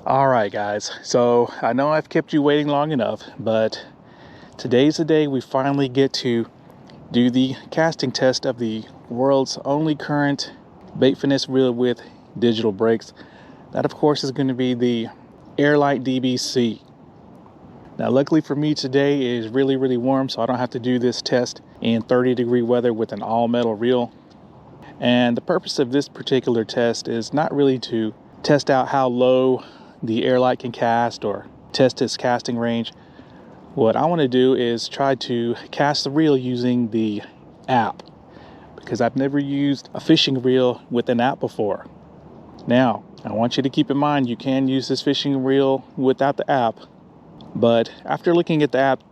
All right, guys, so I know I've kept you waiting long enough, but today's the day we finally get to do the casting test of the world's only current bait finesse reel with digital brakes. That, of course, is going to be the AIRLITE DBC. Now, luckily for me, today is really warm, so I don't have to do this test in 30-degree weather with an all-metal reel. And the purpose of this particular test is not really to test out how low the AIRLITE can cast or test its casting range. What I want to do is try to cast the reel using the app, because I've never used a fishing reel with an app before. Now, I want you to keep in mind you can use this fishing reel without the app, but after looking at the app,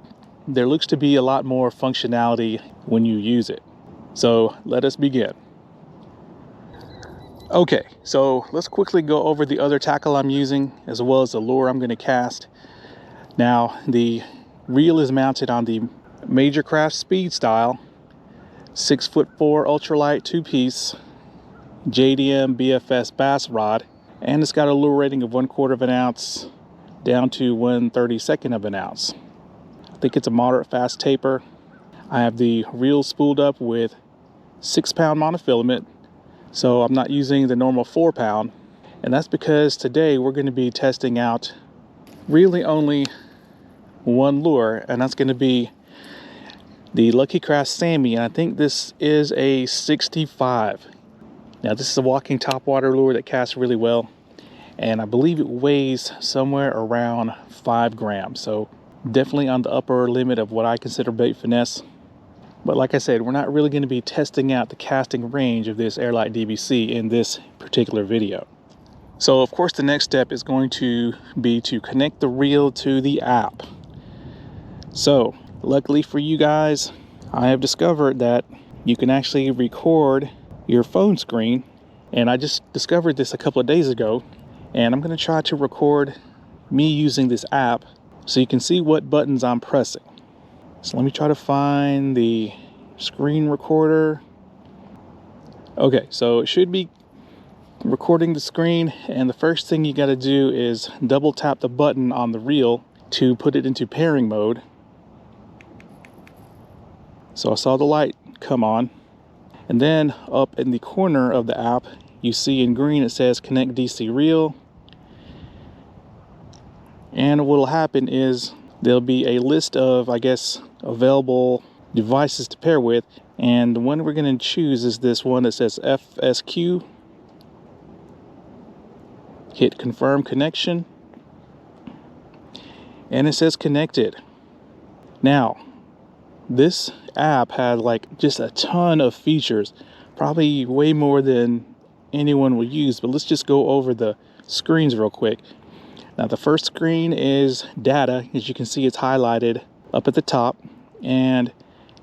there looks to be a lot more functionality when you use it. So let us begin. Okay, so let's quickly go over the other tackle I'm using as well as the lure I'm going to cast. Now, the reel is mounted on the Major Craft Speed Style 6'4" ultralight 2-piece JDM BFS bass rod, and it's got a lure rating of 1/4 of an ounce down to 1/32 of an ounce. I think it's a moderate fast taper. I have the reel spooled up with 6-pound monofilament, so I'm not using the normal 4-pound, and that's because today we're going to be testing out really only one lure, and that's going to be the Lucky Craft Sammy, and I think this is a 65. Now, this is a walking topwater lure that casts really well, and I believe it weighs somewhere around 5 grams, so definitely on the upper limit of what I consider bait finesse. But like I said, we're not really going to be testing out the casting range of this AIRLITE DBC in this particular video. So of course the next step is going to be to connect the reel to the app. So luckily for you guys, I have discovered that you can actually record your phone screen, and I just discovered this a couple of days ago, and I'm going to try to record me using this app so you can see what buttons I'm pressing. So let me try to find the screen recorder. Okay, so it should be recording the screen, and the first thing you got to do is double tap the button on the reel to put it into pairing mode. So I saw the light come on, and then up in the corner of the app you see in green it says connect DC reel, and what will happen is there'll be a list of, I guess, available devices to pair with, and the one we're going to choose is this one that says FSQ. Hit confirm connection, and it says connected. Now, this app had like just a ton of features, probably way more than anyone will use, but let's just go over the screens real quick. Now, the first screen is data. As you can see, it's highlighted up at the top, and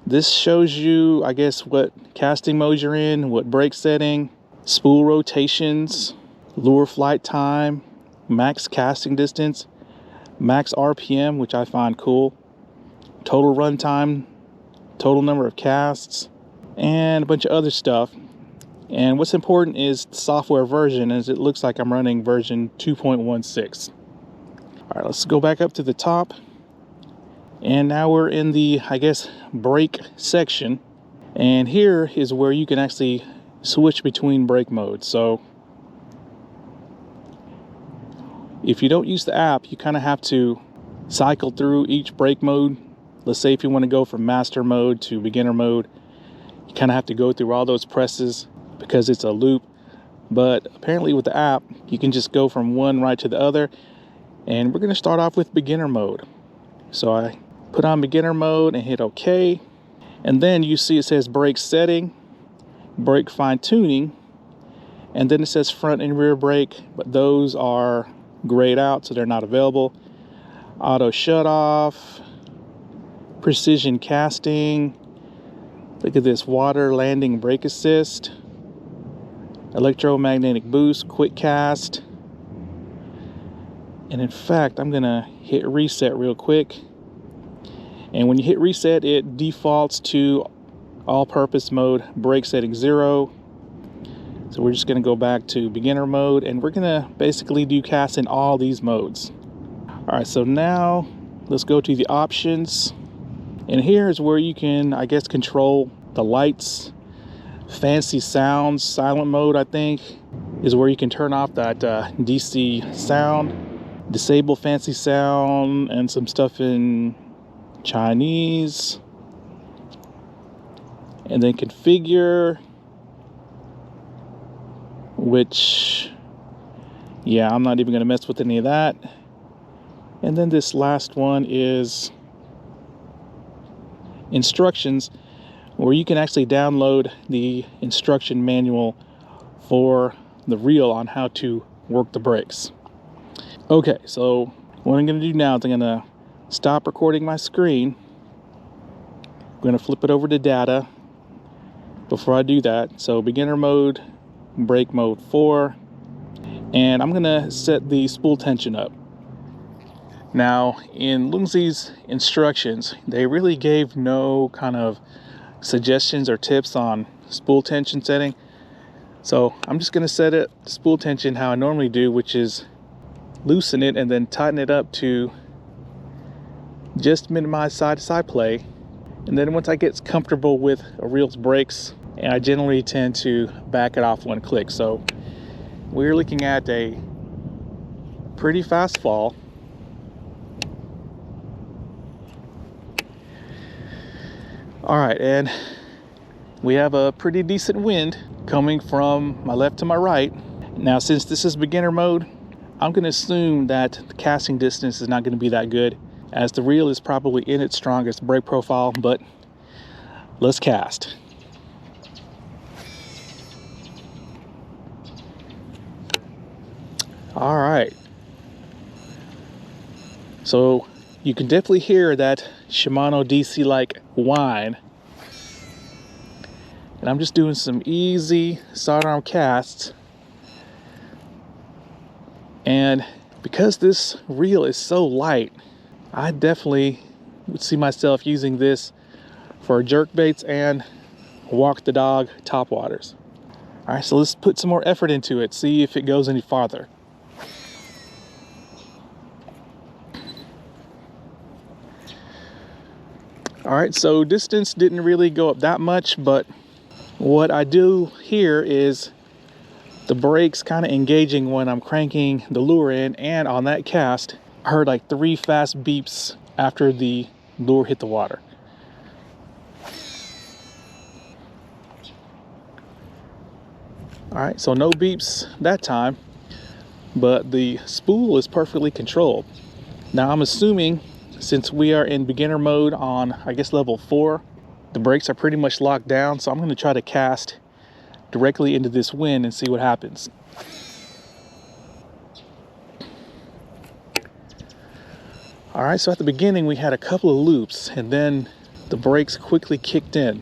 this shows you, I guess, what casting mode you're in, what brake setting, spool rotations, lure flight time, max casting distance, max RPM, which I find cool, total run time, total number of casts, and a bunch of other stuff. And what's important is the software version, as it looks like I'm running version 2.16. All right, let's go back up to the top, and now we're in the, I guess, brake section, and here is where you can actually switch between brake modes. So if you don't use the app, you kind of have to cycle through each brake mode. Let's say if you want to go from master mode to beginner mode, you kind of have to go through all those presses because it's a loop. But apparently with the app, you can just go from one right to the other. And we're going to start off with beginner mode. So I put on beginner mode and hit OK. And then you see it says brake setting, brake fine tuning, and then it says front and rear brake, but those are grayed out, so they're not available. Auto shut off, precision casting, look at this, water landing brake assist, electromagnetic boost, quick cast. And in fact, I'm gonna hit reset real quick, and when you hit reset, it defaults to all-purpose mode, brake setting 0, So we're just going to go back to beginner mode, and we're going to basically do casts in all these modes. All right, so now let's go to the options, and here is where you can, I guess, control the lights, fancy sounds, silent mode, I think, is where you can turn off that DC sound, disable fancy sound, and some stuff in Chinese, and then configure, which, yeah, I'm not even going to mess with any of that. And then this last one is instructions, where you can actually download the instruction manual for the reel on how to work the brakes. Okay, so what I'm going to do now is I'm going to stop recording my screen. I'm going to flip it over to data before I do that. So beginner mode, brake mode 4, and I'm going to set the spool tension up. Now, in LOOMIS' instructions, they really gave no kind of suggestions or tips on spool tension setting. So I'm just going to set it spool tension how I normally do, which is loosen it and then tighten it up to just minimize side-to-side play. And then once I get comfortable with a reel's brakes, I generally tend to back it off one click. So we're looking at a pretty fast fall. All right, and we have a pretty decent wind coming from my left to my right. Now, since this is beginner mode, I'm going to assume that the casting distance is not going to be that good, as the reel is probably in its strongest brake profile, but let's cast. All right. So you can definitely hear that Shimano DC-like whine. And I'm just doing some easy sidearm casts. And because this reel is so light, I definitely would see myself using this for jerk baits and walk the dog topwaters. All right, so let's put some more effort into it, see if it goes any farther. All right, so distance didn't really go up that much, but what I do here is the brakes kind of engaging when I'm cranking the lure in, and on that cast, I heard like 3 fast beeps after the lure hit the water. All right, so no beeps that time, but the spool is perfectly controlled. Now I'm assuming, since we are in beginner mode on, I guess, level 4, the brakes are pretty much locked down, so I'm going to try to cast directly into this wind and see what happens. All right, so at the beginning we had a couple of loops, and then the brakes quickly kicked in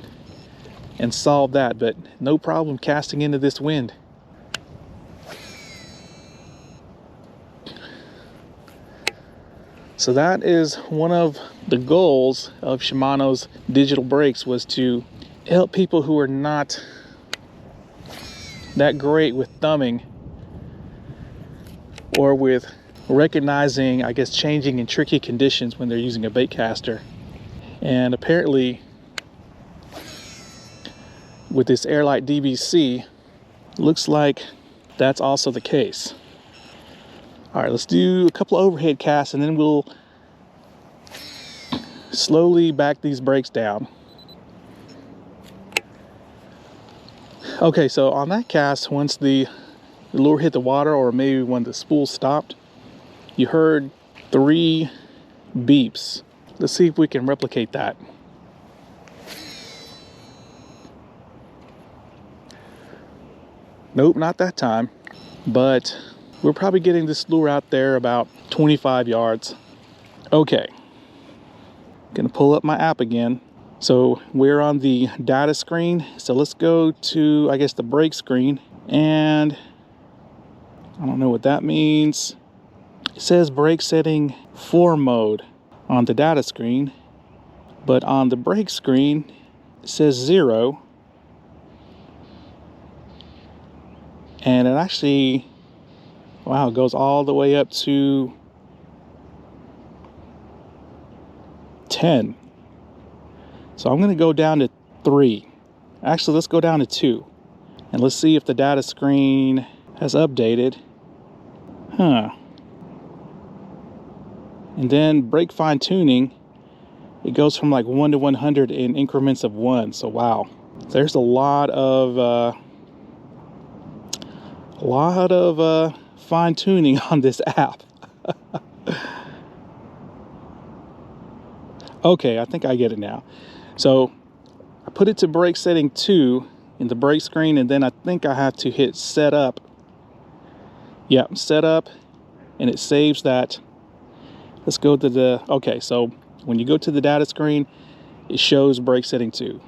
and solved that, but no problem casting into this wind. So that is one of the goals of Shimano's digital brakes, was to help people who are not that great with thumbing or with recognizing, I guess, changing in tricky conditions when they're using a bait caster. And apparently with this AIRLITE DBC, looks like that's also the case. All right, let's do a couple of overhead casts, and then we'll slowly back these brakes down. Okay, so on that cast, once the lure hit the water, or maybe when the spool stopped, you heard 3 beeps. Let's see if we can replicate that. Nope, not that time, but we're probably getting this lure out there about 25 yards. Okay, gonna pull up my app again. So we're on the data screen, so let's go to, I guess, the brake screen, and I don't know what that means. It says brake setting 4 mode on the data screen, but on the brake screen it says 0. And it actually, wow, it goes all the way up to 10. So I'm going to go down to 3. Actually, let's go down to 2. And let's see if the data screen has updated. Huh. And then brake fine tuning, it goes from like 1 to 100 in increments of 1. So wow, there's a lot of fine tuning on this app. Okay, I think I get it now. So I put it to brake setting 2 in the brake screen, and then I think I have to hit setup. Yeah, setup, and it saves that. Let's go to the, okay, so when you go to the data screen, it shows brake setting 2.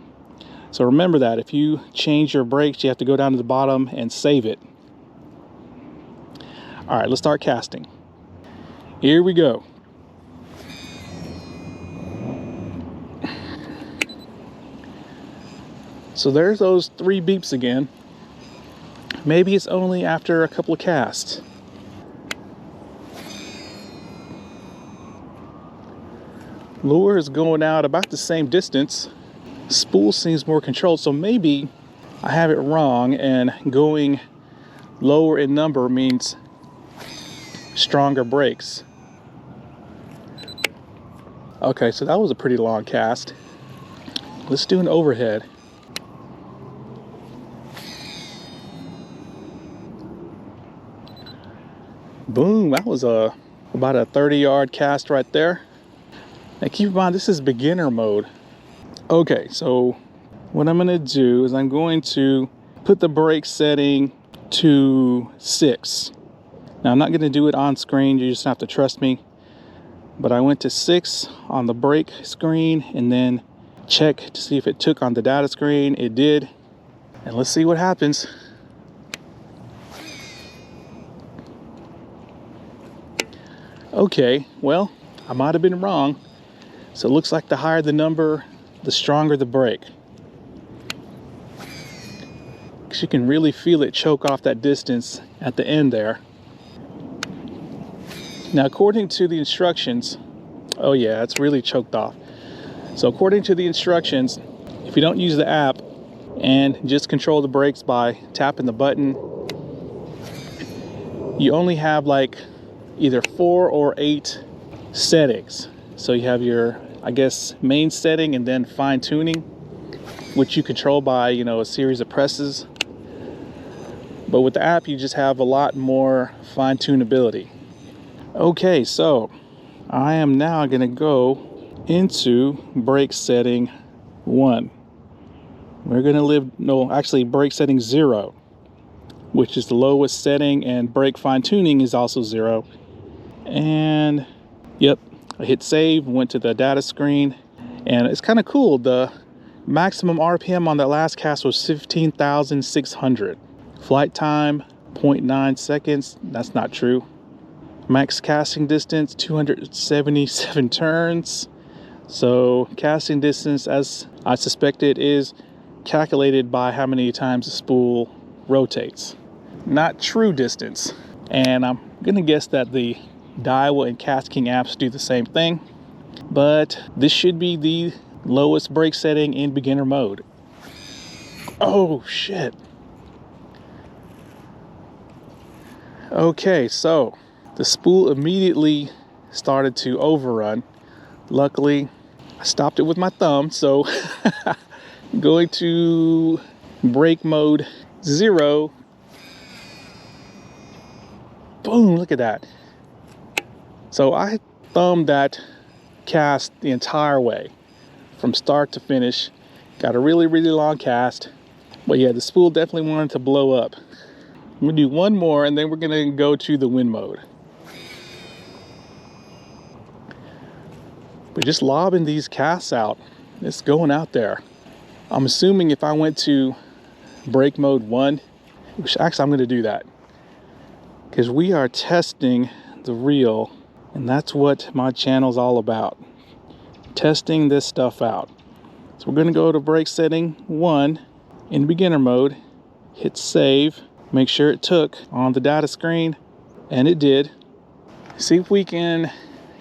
So remember that if you change your brakes, you have to go down to the bottom and save it. All right, let's start casting. Here we go. So there's those 3 beeps again. Maybe it's only after a couple of casts. Lure is going out about the same distance. Spool seems more controlled, so maybe I have it wrong and going lower in number means stronger brakes. Okay, so that was a pretty long cast. Let's do an overhead. Boom, that was about a 30-yard cast right there. Now keep in mind, this is beginner mode. Okay, so what I'm gonna do is I'm going to put the brake setting to 6. Now I'm not gonna do it on screen, you just have to trust me. But I went to 6 on the brake screen and then check to see if it took on the data screen. It did. And let's see what happens. Okay, well, I might have been wrong. So it looks like the higher the number, the stronger the brake. Because you can really feel it choke off that distance at the end there. Now, according to the instructions, oh yeah, it's really choked off. So according to the instructions, if you don't use the app and just control the brakes by tapping the button, you only have like either 4 or 8 settings. So you have your, I guess, main setting and then fine tuning, which you control by, you know, a series of presses. But with the app, you just have a lot more fine tunability. Okay, so I am now going to go into brake setting 1. We're going to brake setting 0, which is the lowest setting, and brake fine tuning is also 0. And yep, I hit save, went to the data screen, and it's kind of cool. The maximum RPM on that last cast was 15,600. Flight time 0.9 seconds. That's not true. Max casting distance 277 turns. So casting distance, as I suspected, is calculated by how many times the spool rotates, not true distance. And I'm gonna guess that the DAIWA and KASTKING apps do the same thing, but this should be the lowest brake setting in beginner mode. Oh shit. Okay, so the spool immediately started to overrun. Luckily, I stopped it with my thumb, so going to brake mode 0. Boom, look at that. So I thumbed that cast the entire way from start to finish. Got a really, really long cast. But yeah, the spool definitely wanted to blow up. I'm gonna do one more and then we're gonna go to the wind mode. But just lobbing these casts out, it's going out there. I'm assuming if I went to brake mode 1, which actually I'm gonna do that, because we are testing the reel, and that's what my channel's all about. Testing this stuff out. So we're gonna go to brake setting 1 in beginner mode, hit save, make sure it took on the data screen, and it did. See if we can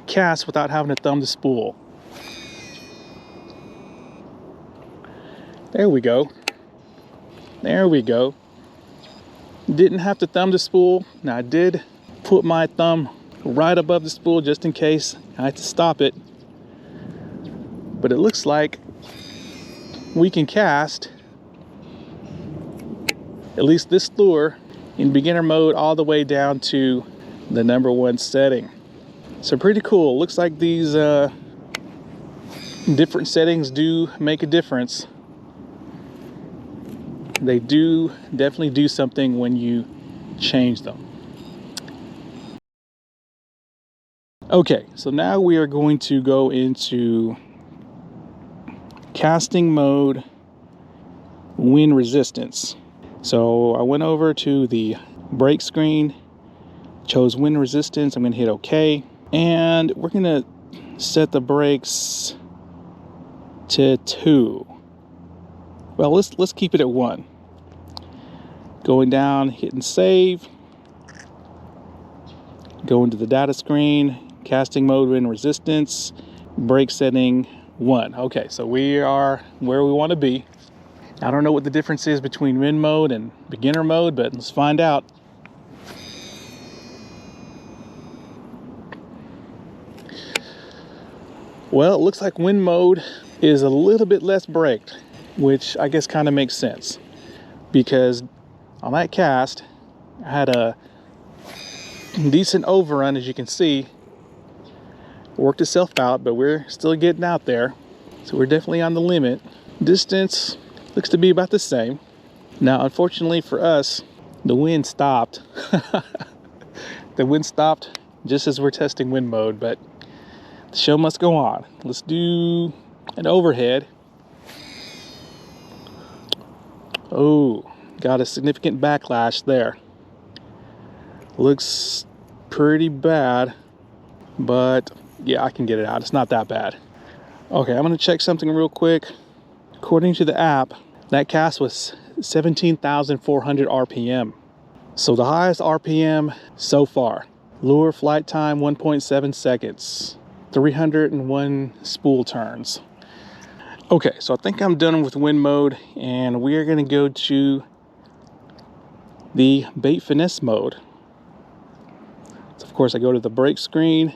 cast without having to thumb the spool. There we go. There we go. Didn't have to thumb the spool. Now I did put my thumb right above the spool just in case I had to stop it. But it looks like we can cast at least this lure in beginner mode all the way down to the #1 setting. So pretty cool. Looks like these different settings do make a difference. They do definitely do something when you change them. Okay, so now we are going to go into casting mode, wind resistance. So I went over to the brake screen, chose wind resistance. I'm going to hit OK, and we're going to set the brakes to 2. Well, let's keep it at 1. Going down, hitting save. Going to the data screen, casting mode, wind resistance, brake setting 1. Okay, so we are where we want to be. I don't know what the difference is between wind mode and beginner mode, but let's find out. Well, it looks like wind mode is a little bit less braked, which I guess kind of makes sense, because on that cast I had a decent overrun, as you can see. Worked itself out, but we're still getting out there, so we're definitely on the limit. Distance looks to be about the same. Now unfortunately for us, the wind stopped. The wind stopped just as we're testing wind mode, but the show must go on. Let's do an overhead. Oh, got a significant backlash there. Looks pretty bad, but yeah, I can get it out. It's not that bad. Okay, I'm gonna check something real quick. According to the app, that cast was 17,400 RPM. So the highest RPM so far. Lure flight time 1.7 seconds. 301 spool turns. Okay, so I think I'm done with wind mode, and we are gonna go to the bait finesse mode. So of course I go to the brake screen,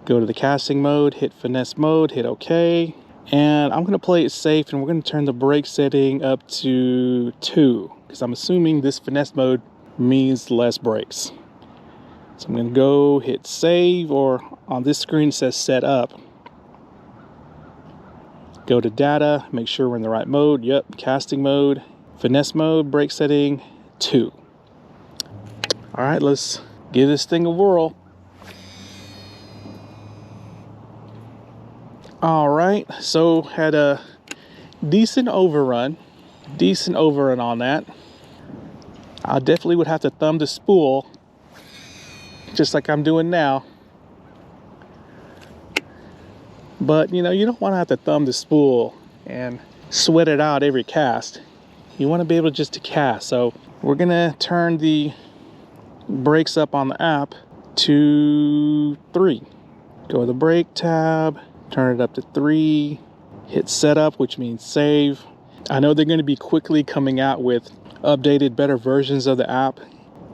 go to the casting mode, hit finesse mode, hit OK, and I'm gonna play it safe, and we're gonna turn the brake setting up to 2, because I'm assuming this finesse mode means less brakes. So I'm gonna go hit save, or on this screen it says set up. Go to data, make sure we're in the right mode. Yep, casting mode, finesse mode, brake setting 2. All right, let's give this thing a whirl. All right, so had a decent overrun on that. I definitely would have to thumb the spool, just like I'm doing now. But you know, you don't want to have to thumb the spool and sweat it out every cast. You want to be able just to cast. So we're gonna turn the brakes up on the app to 3. Go to the brake tab, turn it up to 3, hit setup, which means save. I know they're going to be quickly coming out with updated, better versions of the app,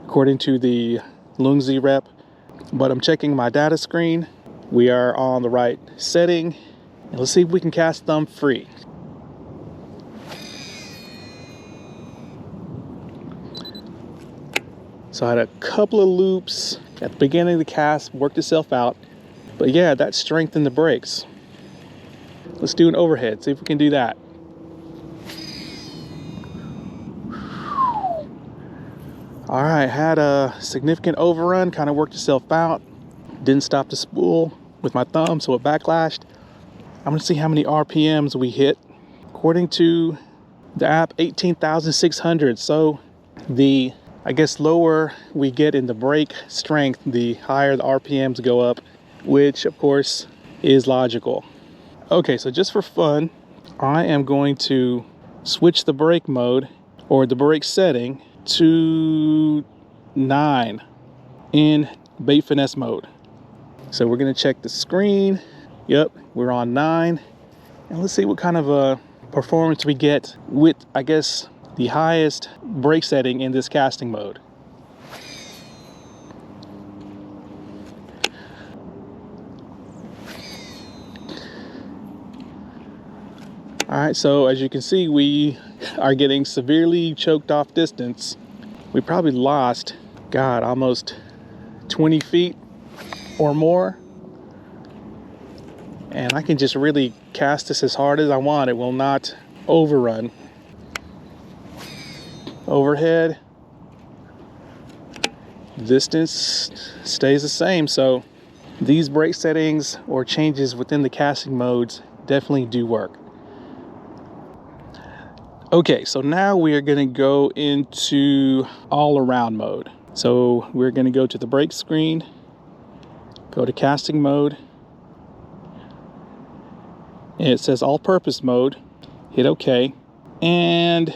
according to the LOOMS rep, but I'm checking my data screen. We are on the right setting, and let's see if we can cast thumb free. So I had a couple of loops at the beginning of the cast, worked itself out, but yeah, that strengthened the brakes. Let's do an overhead, see if we can do that. All right, had a significant overrun, kind of worked itself out. Didn't stop the spool with my thumb, so it backlashed. I'm gonna see how many RPMs we hit. According to the app, 18,600. So the, I guess, lower we get in the brake strength, the higher the RPMs go up, which of course is logical. Okay, so just for fun, I am going to switch the brake mode, or the brake setting, to 9 in Bait Finesse mode. So we're gonna check the screen. Yep, we're on 9. And let's see what kind of a performance we get with, I guess, the highest brake setting in this casting mode. All right, so as you can see, we are getting severely choked off distance. We probably lost, God, almost 20 feet or more. And I can just really cast this as hard as I want. It will not overrun. Overhead, distance stays the same. So these brake settings or changes within the casting modes definitely do work. Okay, so now we are going to go into all around mode. So we're going to go to the brake screen, go to casting mode, and it says all purpose mode. Hit OK, and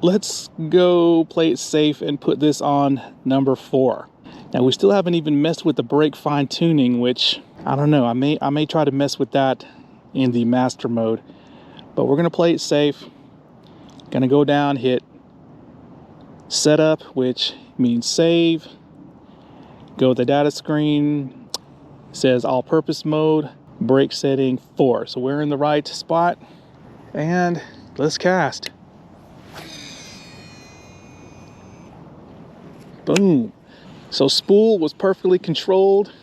let's go play it safe and put this on number 4. Now we still haven't even messed with the brake fine tuning, which I don't know, I may try to mess with that in the master mode, but we're going to play it safe. Gonna go down, hit setup, which means save. Go to the data screen, it says all purpose mode, brake setting 4. So we're in the right spot, and let's cast. Boom. So spool was perfectly controlled,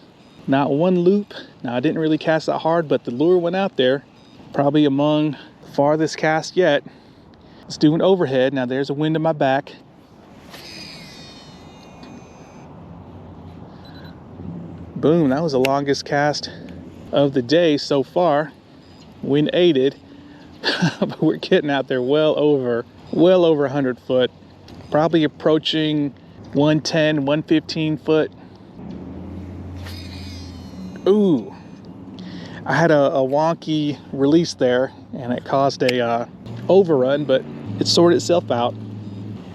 not one loop. Now I didn't really cast that hard, but the lure went out there, probably among the farthest cast yet. Let's do an overhead. Now there's a wind in my back. Boom, that was the longest cast of the day so far. Wind aided, but we're getting out there well over 100 foot. Probably approaching 110, 115 foot. Ooh, I had a wonky release there and it caused a overrun, but it sorted itself out.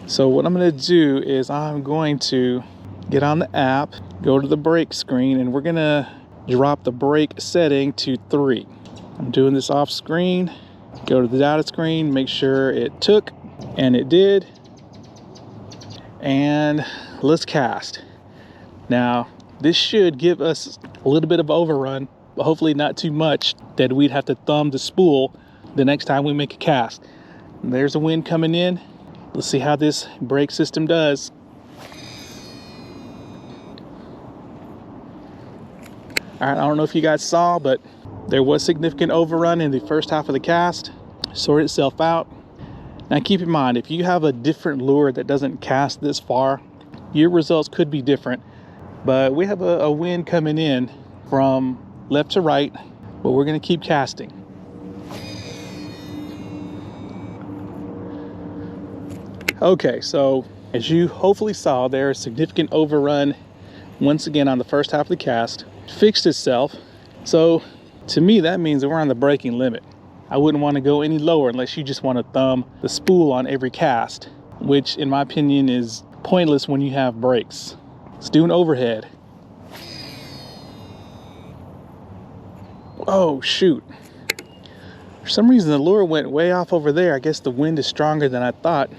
So what I'm going to do is I'm going to get on the app, go to the brake screen, and we're going to drop the brake setting to 3. I'm doing this off screen. Go to the data screen, make sure it took, and it did. And let's cast. Now this should give us a little bit of overrun, but hopefully not too much that we'd have to thumb the spool the next time we make a cast. And there's a wind coming in. Let's see how this brake system does. All right, I don't know if you guys saw, but there was significant overrun in the first half of the cast. Sorted itself out. Now keep in mind, if you have a different lure that doesn't cast this far, your results could be different. But we have a wind coming in from left to right, but we're going to keep casting. Okay, so as you hopefully saw, there is significant overrun once again on the first half of the cast. Fixed itself. So to me, that means that we're on the braking limit. I wouldn't want to go any lower unless you just want to thumb the spool on every cast, which in my opinion is pointless when you have brakes. Let's do an overhead. Oh shoot. For some reason the lure went way off over there. I guess the wind is stronger than I thought.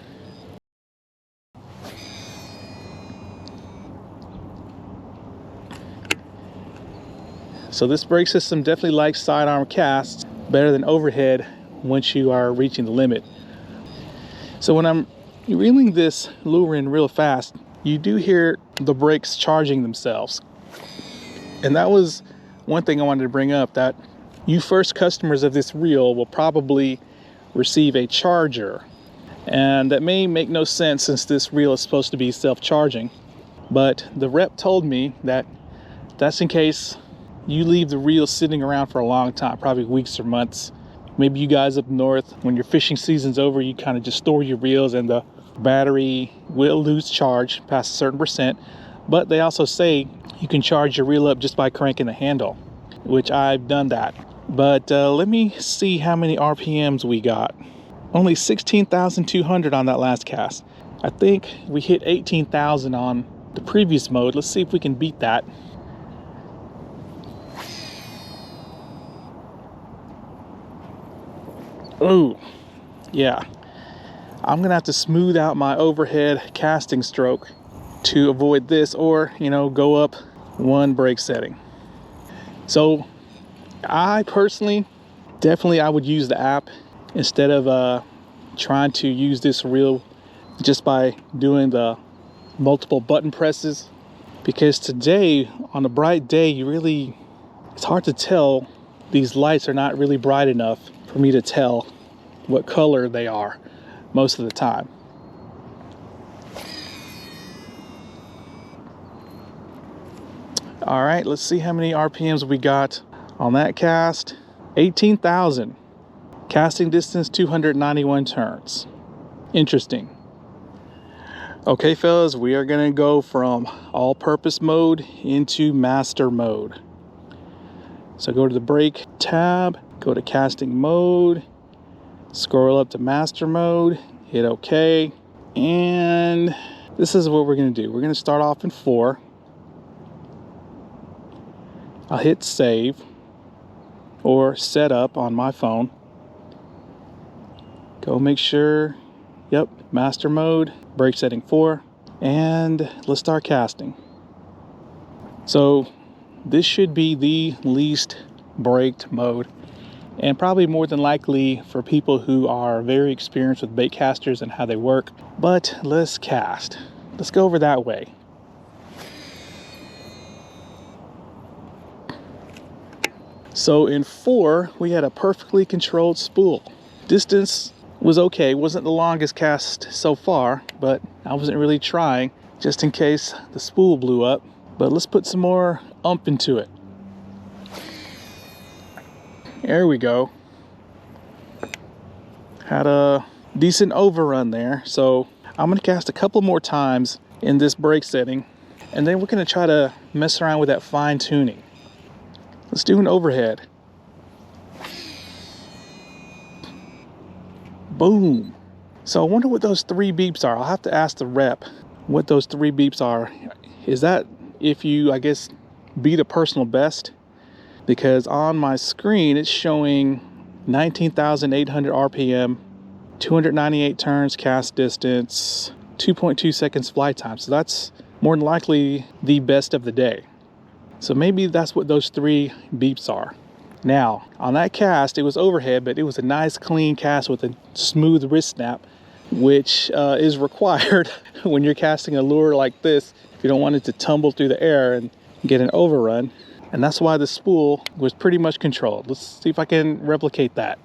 So this brake system definitely likes sidearm casts better than overhead once you are reaching the limit. So when I'm reeling this lure in real fast, you do hear the brakes charging themselves. And that was one thing I wanted to bring up, that you first customers of this reel will probably receive a charger. And that may make no sense since this reel is supposed to be self-charging. But the rep told me that that's in case you leave the reel sitting around for a long time, probably weeks or months. Maybe you guys up north, when your fishing season's over, you kind of just store your reels and the battery will lose charge past a certain percent. But they also say you can charge your reel up just by cranking the handle, which I've done that. But let me see how many RPMs we got. Only 16,200 on that last cast. I think we hit 18,000 on the previous mode. Let's see if we can beat that. Oh, yeah. I'm gonna have to smooth out my overhead casting stroke to avoid this, or, you know, go up one brake setting. So I personally, definitely I would use the app instead of trying to use this reel just by doing the multiple button presses, because today on a bright day it's hard to tell. These lights are not really bright enough for me to tell what color they are most of the time. All right, let's see how many RPMs we got on that cast. 18,000. Casting distance 291 turns. Interesting. Okay, fellas, we are gonna go from all-purpose mode into master mode. So go to the brake tab, go to casting mode, scroll up to master mode, hit OK, and this is what we're gonna do. We're gonna start off in 4. I'll hit save or set up on my phone. Go make sure, yep, master mode, brake setting 4, and let's start casting. So this should be the least braked mode, and probably more than likely for people who are very experienced with bait casters and how they work. But let's cast. Let's go over that way. So in 4, we had a perfectly controlled spool. Distance was okay, wasn't the longest cast so far, but I wasn't really trying just in case the spool blew up. But let's put some more oomph into it. There we go. Had a decent overrun there, so I'm gonna cast a couple more times in this brake setting, and then we're gonna try to mess around with that fine tuning. Let's do an overhead. Boom. So I wonder what those 3 beeps are. I'll have to ask the rep what those 3 beeps are. Is that if you, I guess, beat a personal best? Because on my screen it's showing 19,800 RPM, 298 turns cast distance, 2.2 seconds flight time. So that's more than likely the best of the day. So maybe that's what those 3 beeps are. Now, on that cast, it was overhead, but it was a nice clean cast with a smooth wrist snap, which is required when you're casting a lure like this. If you don't want it to tumble through the air and get an overrun. And that's why the spool was pretty much controlled. Let's see if I can replicate that.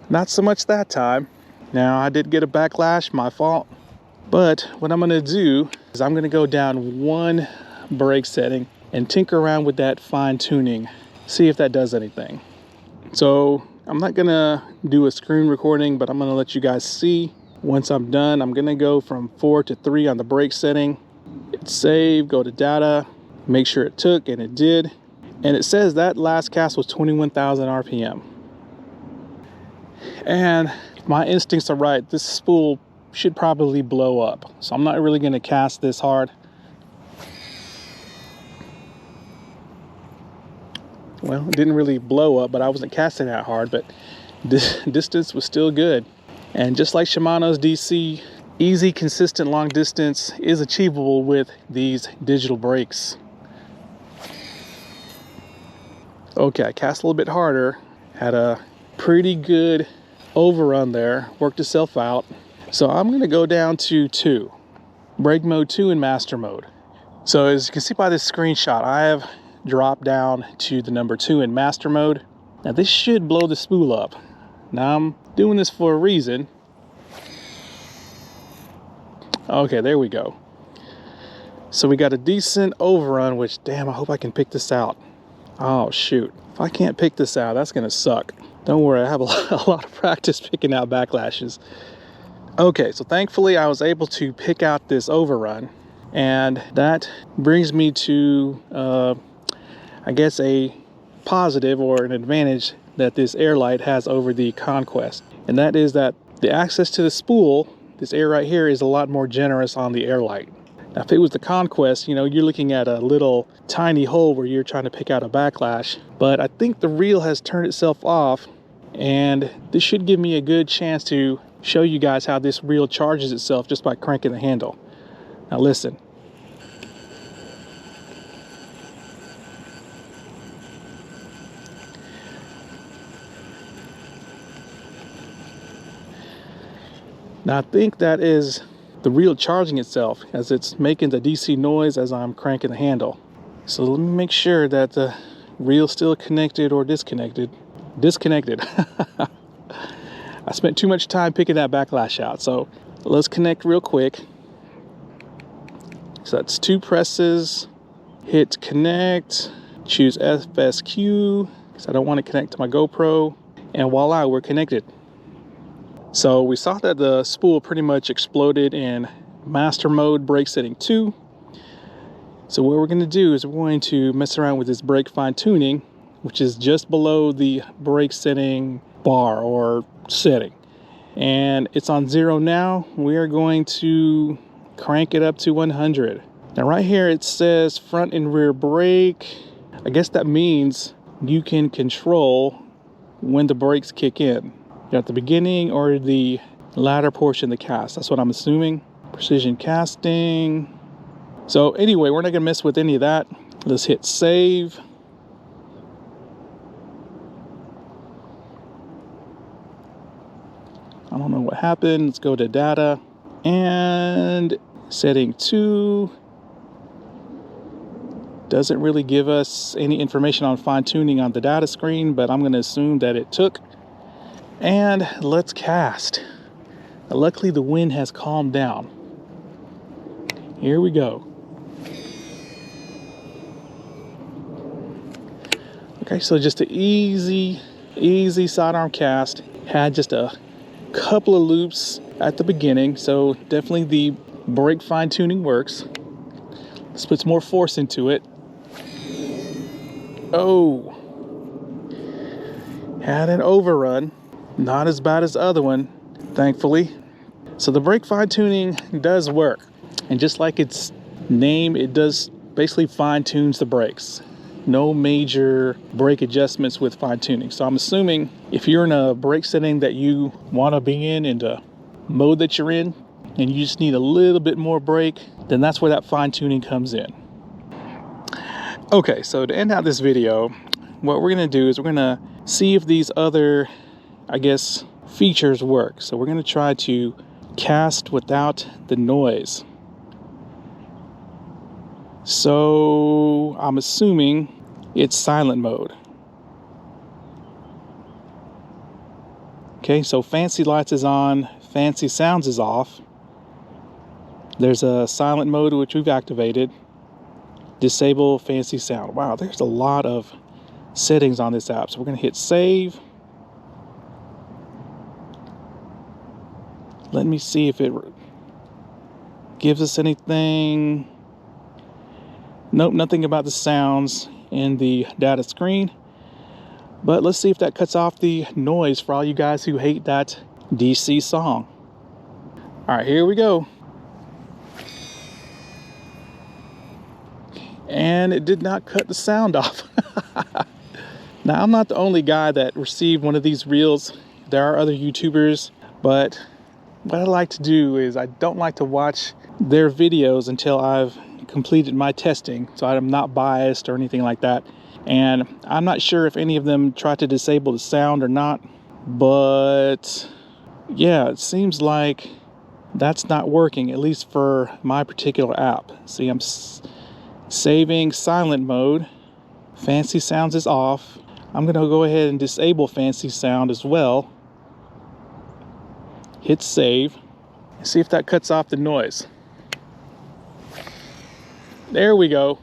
Not so much that time. Now, I did get a backlash, my fault. But what I'm gonna do is I'm gonna go down one brake setting and tinker around with that fine tuning, see if that does anything. So I'm not gonna do a screen recording, but I'm gonna let you guys see. Once I'm done, I'm gonna go from 4 to 3 on the brake setting, hit save, go to data, make sure it took, and it did. And it says that last cast was 21,000 RPM. And if my instincts are right, this spool should probably blow up. So I'm not really gonna cast this hard. Well, it didn't really blow up, but I wasn't casting that hard, but this distance was still good. And just like Shimano's DC, easy, consistent long distance is achievable with these digital brakes. Okay, I cast a little bit harder, had a pretty good overrun there, worked itself out. So I'm gonna go down to 2, brake mode 2 and master mode. So as you can see by this screenshot, I have dropped down to the number 2 in master mode. Now this should blow the spool up. Now I'm doing this for a reason. Okay, there we go. So we got a decent overrun, which, damn, I hope I can pick this out. Oh shoot, if I can't pick this out, that's gonna suck. Don't worry, I have a lot of practice picking out backlashes. Okay, so thankfully I was able to pick out this overrun, and that brings me to I guess a positive or an advantage that this AIRLITE has over the CONQUEST. and that is that the access to the spool, this air right here, is a lot more generous on the AIRLITE. Now, if it was the CONQUEST, you know, you're looking at a little tiny hole where you're trying to pick out a backlash. But I think the reel has turned itself off, and this should give me a good chance to show you guys how this reel charges itself just by cranking the handle. Now listen. Now I think that is the reel charging itself, as it's making the DC noise as I'm cranking the handle. So let me make sure that the reel's still connected or disconnected. Disconnected. I spent too much time picking that backlash out, so let's connect real quick. So that's 2 presses, hit connect, choose FSQ, because I don't want to connect to my GoPro, and voila, we're connected. So we saw that the spool pretty much exploded in master mode brake setting 2. So what we're going to do is we're going to mess around with this brake fine tuning, which is just below the brake setting bar or setting. And it's on 0 now. We are going to crank it up to 100. Now right here it says front and rear brake. I guess that means you can control when the brakes kick in. At the beginning or the latter portion of the cast. That's what I'm assuming. Precision casting. So anyway, we're not gonna mess with any of that. Let's hit save. I don't know what happened. Let's go to data and setting 2. Doesn't really give us any information on fine tuning on the data screen, but I'm gonna assume that it took. And let's cast. Luckily the wind has calmed down. Here we go. Okay, so just an easy sidearm cast. Had just a couple of loops at the beginning, so definitely the brake fine tuning works. Let's put some more force into it. Oh, had an overrun. Not as bad as the other one, thankfully. So the brake fine tuning does work, and just like its name, it does basically fine tunes the brakes. No major brake adjustments with fine tuning. So I'm assuming if you're in a brake setting that you want to be in the mode that you're in, and you just need a little bit more brake, then that's where that fine tuning comes in. Okay, so to end out this video, what we're gonna do is we're gonna see if these other, I guess, features work. So we're going to try to cast without the noise. So I'm assuming it's silent mode. Okay, so fancy lights is on, fancy sounds is off. There's a silent mode which we've activated. Disable fancy sound. Wow, there's a lot of settings on this app. So we're going to hit save. Let me see if it gives us anything. Nope, nothing about the sounds in the data screen. But let's see if that cuts off the noise for all you guys who hate that DC song. All right, here we go. And it did not cut the sound off. Now, I'm not the only guy that received one of these reels. There are other YouTubers, but what I like to do is I don't like to watch their videos until I've completed my testing, so I'm not biased or anything like that. And I'm not sure if any of them try to disable the sound or not, but yeah, it seems like that's not working, at least for my particular app. See, I'm saving silent mode. Fancy sounds is off. I'm gonna go ahead and disable fancy sound as well. Hit save. See if that cuts off the noise. There we go.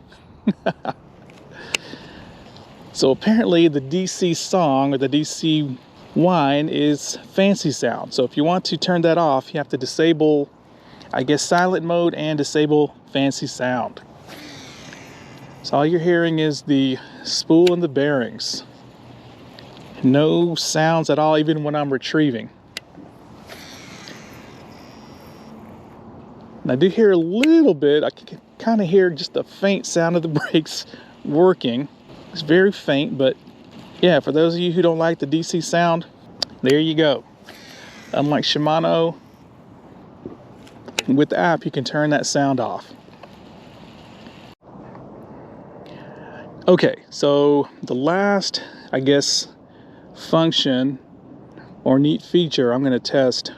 So apparently the DC song or the DC whine is fancy sound. So if you want to turn that off, you have to disable, I guess, silent mode and disable fancy sound. So all you're hearing is the spool and the bearings. No sounds at all, even when I'm retrieving. And I do hear a little bit, I can kind of hear just a faint sound of the brakes working. It's very faint, but yeah, for those of you who don't like the DC sound, there you go. Unlike Shimano, with the app, you can turn that sound off. Okay, so the last, I guess, function or neat feature I'm going to test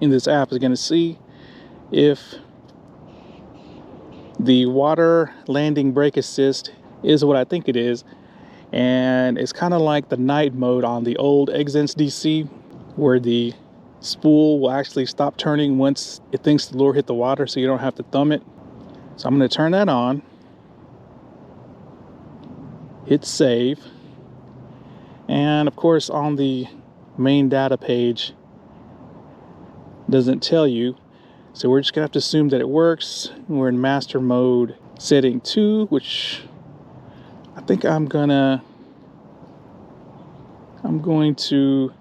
in this app is going to see if the water landing brake assist is what I think it is. And it's kind of like the night mode on the old EXSENCE DC, where the spool will actually stop turning once it thinks the lure hit the water, so you don't have to thumb it. So I'm going to turn that on, hit save, and of course on the main data page doesn't tell you, so we're just gonna have to assume that it works. We're in master mode setting 2, which I think I'm going to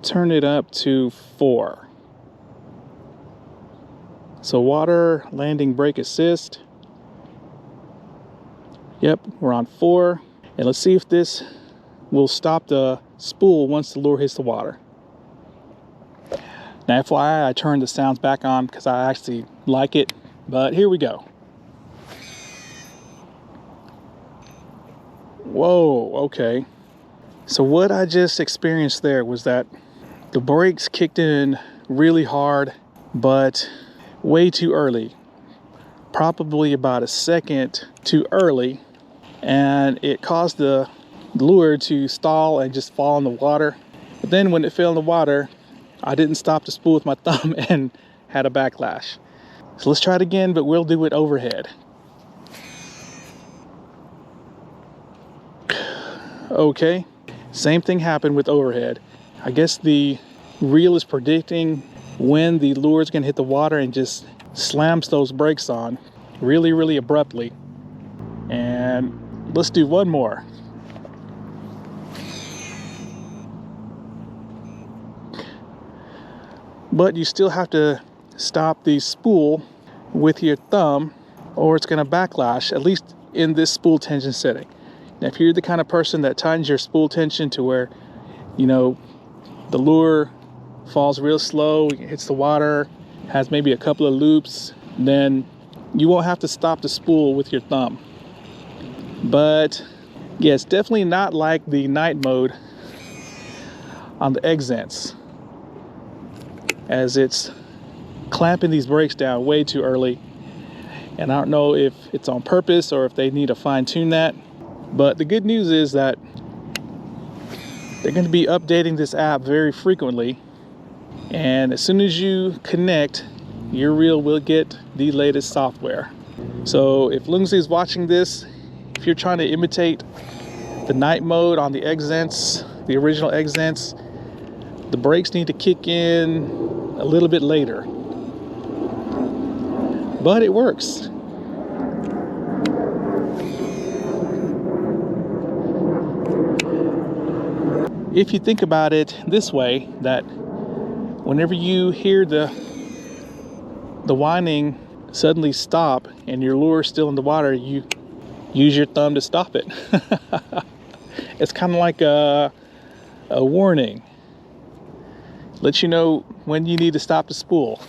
turn it up to 4. So water landing brake assist. Yep, we're on 4. And let's see if this will stop the spool once the lure hits the water. Now FYI, I turned the sounds back on because I actually like it, but here we go. Whoa, okay. So what I just experienced there was that the brakes kicked in really hard, but way too early. Probably about a second too early, and it caused the lure to stall and just fall in the water. But then when it fell in the water, I didn't stop the spool with my thumb and had a backlash. So let's try it again, but we'll do it overhead. Okay, same thing happened with overhead. I guess the reel is predicting when the lure is going to hit the water and just slams those brakes on really abruptly. And let's do one more. But you still have to stop the spool with your thumb or it's going to backlash, at least in this spool tension setting. Now, if you're the kind of person that tightens your spool tension to where, you know, the lure falls real slow, hits the water, has maybe a couple of loops, then you won't have to stop the spool with your thumb. But yeah, it's definitely not like the night mode on the EXSENCE, as it's clamping these brakes down way too early. And I don't know if it's on purpose or if they need to fine-tune that. But the good news is that they're going to be updating this app very frequently. And as soon as you connect, your reel will get the latest software. So if LOOMIS is watching this, if you're trying to imitate the night mode on the EXSENCE, the original EXSENCE, the brakes need to kick in a little bit later. But it works. If you think about it this way, that whenever you hear the whining suddenly stop and your lure is still in the water, you use your thumb to stop it. It's kind of like a warning. Let you know when you need to stop the spool.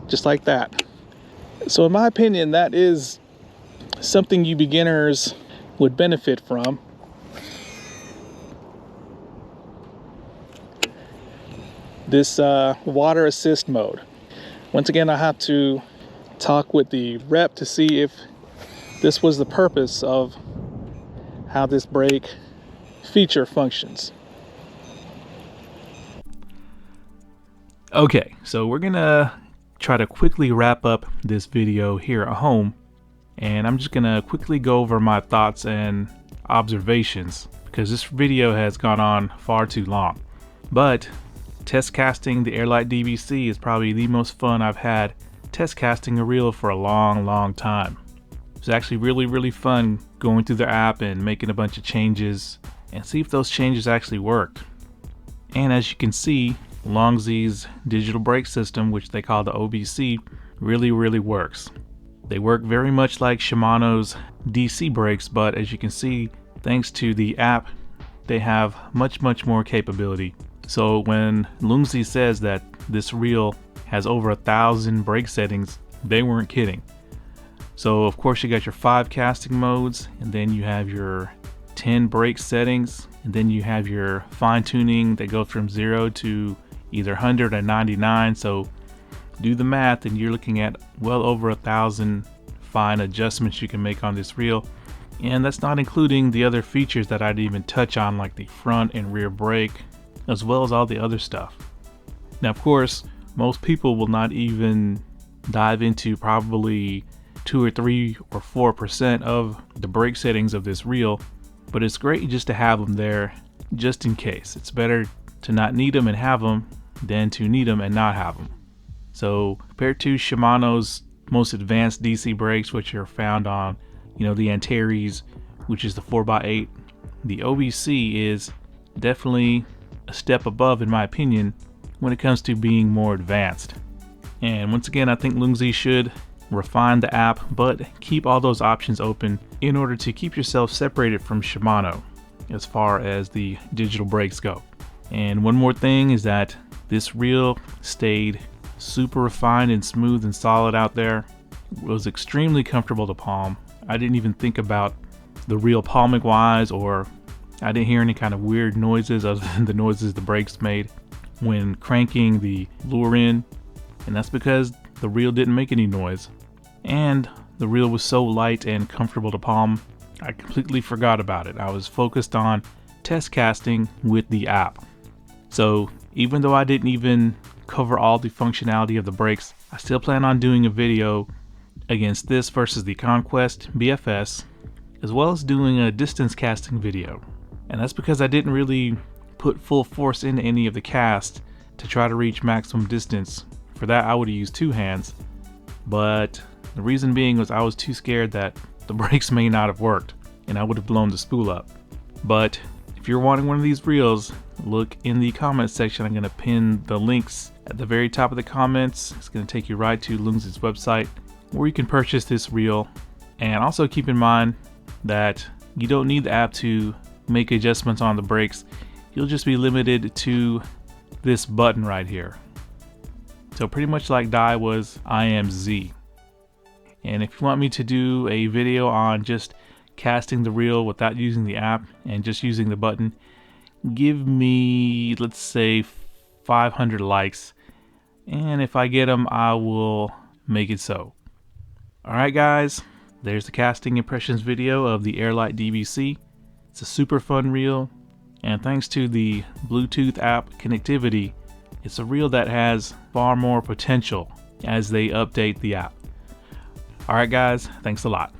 Just like that. So in my opinion, that is something you beginners would benefit from. This water assist mode. Once again, I have to talk with the rep to see if this was the purpose of how this brake feature functions. Okay, so we're gonna try to quickly wrap up this video here at home, and I'm just gonna quickly go over my thoughts and observations because this video has gone on far too long. But test casting the AIRLITE DBC is probably the most fun I've had test casting a reel for a long time. It's actually really fun going through the app and making a bunch of changes and see if those changes actually work. And as you can see, Longzhi's digital brake system, which they call the OBC, really works. They work very much like Shimano's DC brakes, but as you can see, thanks to the app, they have much more capability. So when Longzhi says that this reel has over 1,000 brake settings, they weren't kidding. So of course you got your 5 casting modes, and then you have your 10 brake settings, and then you have your fine tuning that goes from 0 to either 100 or 99. So do the math and you're looking at well over 1,000 fine adjustments you can make on this reel. And that's not including the other features that I didn't even touch on, like the front and rear brake, as well as all the other stuff. Now of course, most people will not even dive into probably 2 or 3 or 4% of the brake settings of this reel, but it's great just to have them there just in case. It's better to not need them and have them than to need them and not have them. So compared to Shimano's most advanced DC brakes, which are found on, the ANTARES, which is the 4x8, the OBC is definitely a step above, in my opinion, when it comes to being more advanced. And once again, I think Longzhi should refine the app, but keep all those options open in order to keep yourself separated from Shimano as far as the digital brakes go. And one more thing is that this reel stayed super refined and smooth and solid out there. It was extremely comfortable to palm. I didn't even think about the reel palming wise, or I didn't hear any kind of weird noises other than the noises the brakes made when cranking the lure in, and that's because the reel didn't make any noise. And the reel was so light and comfortable to palm, I completely forgot about it. I was focused on test casting with the app. So even though I didn't even cover all the functionality of the brakes, I still plan on doing a video against this versus the Conquest BFS, as well as doing a distance casting video. And that's because I didn't really put full force into any of the cast to try to reach maximum distance. For that I would have used 2 hands, but the reason being was I was too scared that the brakes may not have worked and I would have blown the spool up. But if you're wanting one of these reels, look in the comments section. I'm going to pin the links at the very top of the comments. It's going to take you right to Longzhi's website where you can purchase this reel. And also keep in mind that you don't need the app to make adjustments on the brakes. You'll just be limited to this button right here. So pretty much like DAIWA's IMZ. And if you want me to do a video on just casting the reel without using the app and just using the button, give me, let's say, 500 likes, and if I get them, I will make it so. Alright guys, there's the casting impressions video of the AIRLITE DBC. It's a super fun reel, and thanks to the Bluetooth app connectivity, it's a reel that has far more potential as they update the app. Alright guys, thanks a lot.